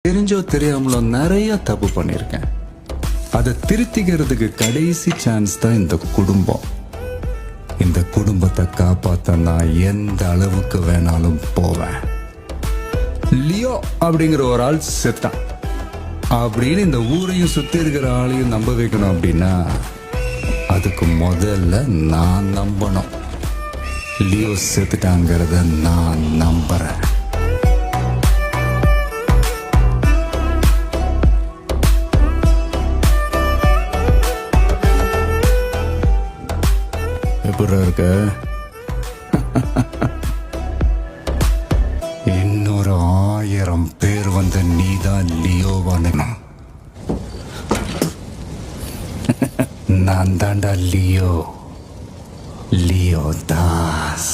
தெரிஞ்சோ தெரியாமலோ நிறைய தப்பு பண்ணியிருக்கேன். அதை திருத்திக்கிறதுக்கு கடைசி சான்ஸ் தான் இந்த குடும்பம். இந்த குடும்பத்தை காப்பாத்த நான் எந்த அளவுக்கு வேணாலும் போவேன். லியோ அப்படிங்கிற ஒரு ஆள் செத்தான் அப்படின்னு இந்த ஊரையும் சுத்தி இருக்கிற ஆளையும் நம்ப வைக்கணும் அப்படின்னா அதுக்கு முதல்ல நான் நம்பணும். லியோ செத்துட்டாங்கிறத நான் நம்புறேன். எப்படி இருக்க? இன்னொரு 1000 பேர் வந்த நீதான் லியோவானு. நான் தாண்டா லியோ தாஸ்.